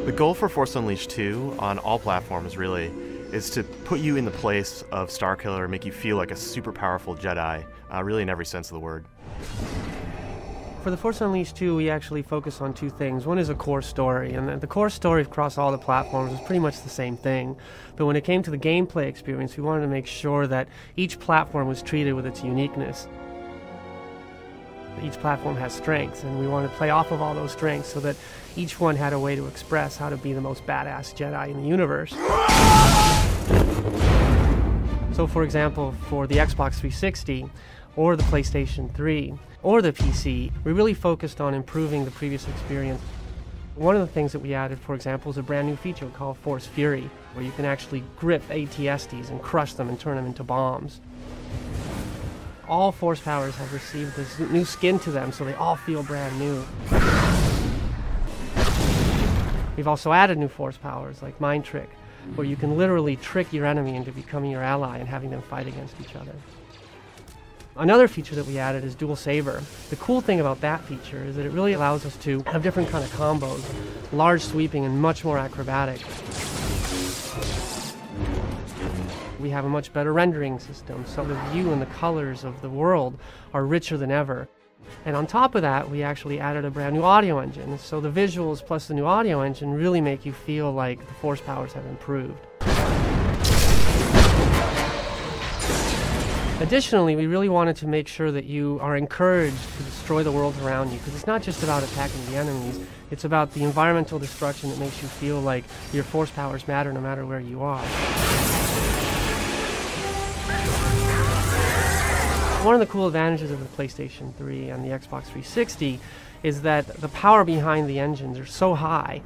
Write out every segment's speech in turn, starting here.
The goal for Force Unleashed 2 on all platforms really is to put you in the place of Starkiller, make you feel like a super powerful Jedi, really in every sense of the word. For the Force Unleashed 2, we actually focus on two things. One is a core story, and the core story across all the platforms is pretty much the same thing. But when it came to the gameplay experience, we wanted to make sure that each platform was treated with its uniqueness. Each platform has strengths, and we wanted to play off of all those strengths so that each one had a way to express how to be the most badass Jedi in the universe. So for example, for the Xbox 360, or the PlayStation 3, or the PC, we really focused on improving the previous experience. One of the things that we added, for example, is a brand new feature called Force Fury, where you can actually grip AT-STs and crush them and turn them into bombs. All Force powers have received this new skin to them, so they all feel brand new. We've also added new Force powers, like Mind Trick, where you can literally trick your enemy into becoming your ally and having them fight against each other. Another feature that we added is Dual Saber. The cool thing about that feature is that it really allows us to have different kind of combos, large sweeping and much more acrobatic. We have a much better rendering system, so the view and the colors of the world are richer than ever. And on top of that, we actually added a brand new audio engine, so the visuals plus the new audio engine really make you feel like the Force powers have improved. Additionally, we really wanted to make sure that you are encouraged to destroy the world around you, because it's not just about attacking the enemies, it's about the environmental destruction that makes you feel like your Force powers matter no matter where you are. One of the cool advantages of the PlayStation 3 and the Xbox 360 is that the power behind the engines are so high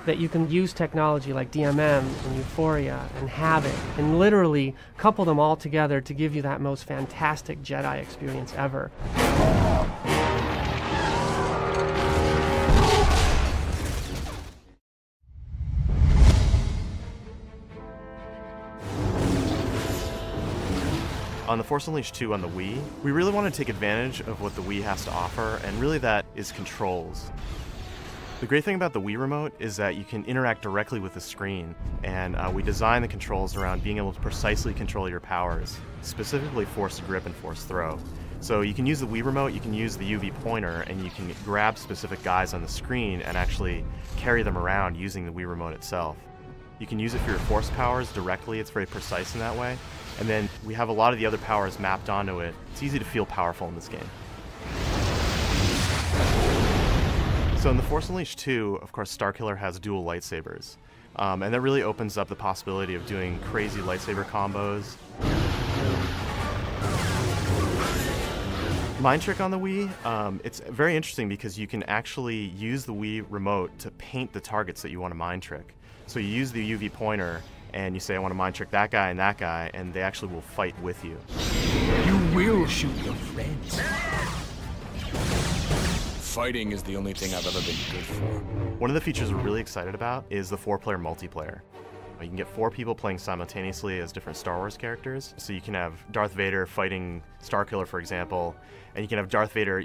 that you can use technology like DMM and Euphoria and Habit and literally couple them all together to give you that most fantastic Jedi experience ever. On the Force Unleashed 2 on the Wii, we really want to take advantage of what the Wii has to offer, and really that is controls. The great thing about the Wii Remote is that you can interact directly with the screen, and we design the controls around being able to precisely control your powers, specifically Force Grip and Force Throw. So you can use the Wii Remote, you can use the UV pointer, and you can grab specific guys on the screen and actually carry them around using the Wii Remote itself. You can use it for your Force powers directly, it's very precise in that way. And then we have a lot of the other powers mapped onto it. It's easy to feel powerful in this game. So in the Force Unleashed 2, of course, Starkiller has dual lightsabers. And that really opens up the possibility of doing crazy lightsaber combos. Mind Trick on the Wii, it's very interesting because you can actually use the Wii Remote to paint the targets that you want to Mind Trick. So you use the UV pointer, and you say, I want to Mind Trick that guy, and they actually will fight with you. You will shoot your friends. Fighting is the only thing I've ever been good for. One of the features we're really excited about is the 4-player multiplayer. You can get 4 people playing simultaneously as different Star Wars characters. So you can have Darth Vader fighting Starkiller, for example, and you can have Darth Vader,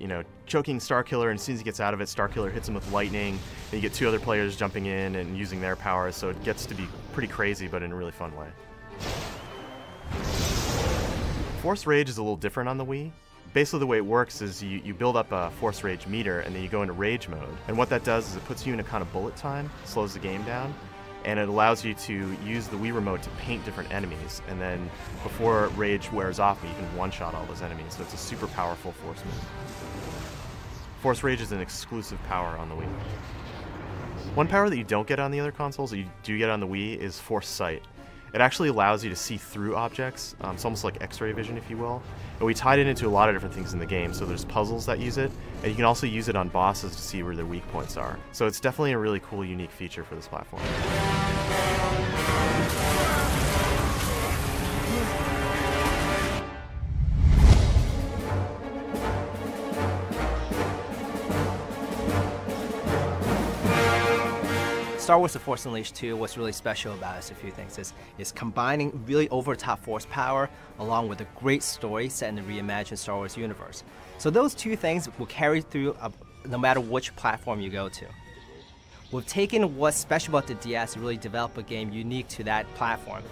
choking Starkiller, and as soon as he gets out of it, Starkiller hits him with lightning, and you get 2 other players jumping in and using their powers, so it gets to be pretty crazy, but in a really fun way. Force Rage is a little different on the Wii. Basically the way it works is you build up a Force Rage meter, and then you go into Rage mode. And what that does is it puts you in a kind of bullet time, slows the game down, and it allows you to use the Wii Remote to paint different enemies, and then before Rage wears off, you can one-shot all those enemies, so it's a super powerful Force move. Force Rage is an exclusive power on the Wii. One power that you don't get on the other consoles, that you do get on the Wii, is Force Sight. It actually allows you to see through objects. It's almost like X-ray vision, if you will. And we tied it into a lot of different things in the game. So there's puzzles that use it, and you can also use it on bosses to see where their weak points are. So it's definitely a really cool, unique feature for this platform. Star Wars The Force Unleashed 2, what's really special about it is a few things. Is combining really over-the-top force power along with a great story set in the reimagined Star Wars universe. So those two things will carry through no matter which platform you go to. We've taken what's special about the DS to really develop a game unique to that platform.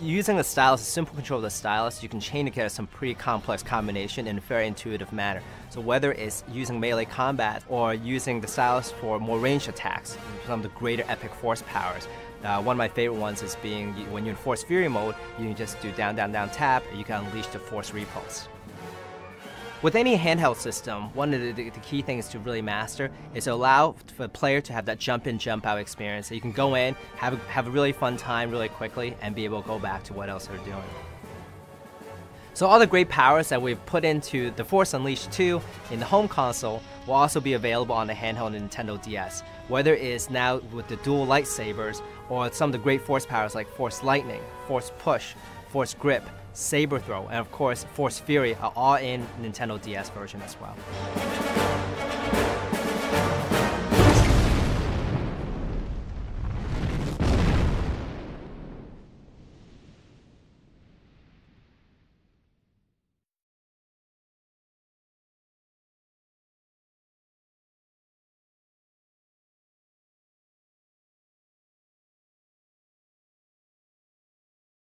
Using the stylus, a simple control of the stylus, you can chain together some pretty complex combination in a very intuitive manner. So whether it's using melee combat or using the stylus for more ranged attacks, some of the greater epic force powers. One of my favorite ones is being when you're in Force Fury mode, you can just do down, down, down, tap, and you can unleash the Force Repulse. With any handheld system, one of the key things to really master is to allow for the player to have that jump-in, jump-out experience. So you can go in, have a really fun time really quickly, and be able to go back to what else they're doing. So all the great powers that we've put into The Force Unleashed 2 in the home console will also be available on the handheld Nintendo DS, whether it's now with the dual lightsabers or some of the great force powers like Force Lightning, Force Push, Force Grip, Saber Throw, and of course Force Fury are all in Nintendo DS version as well.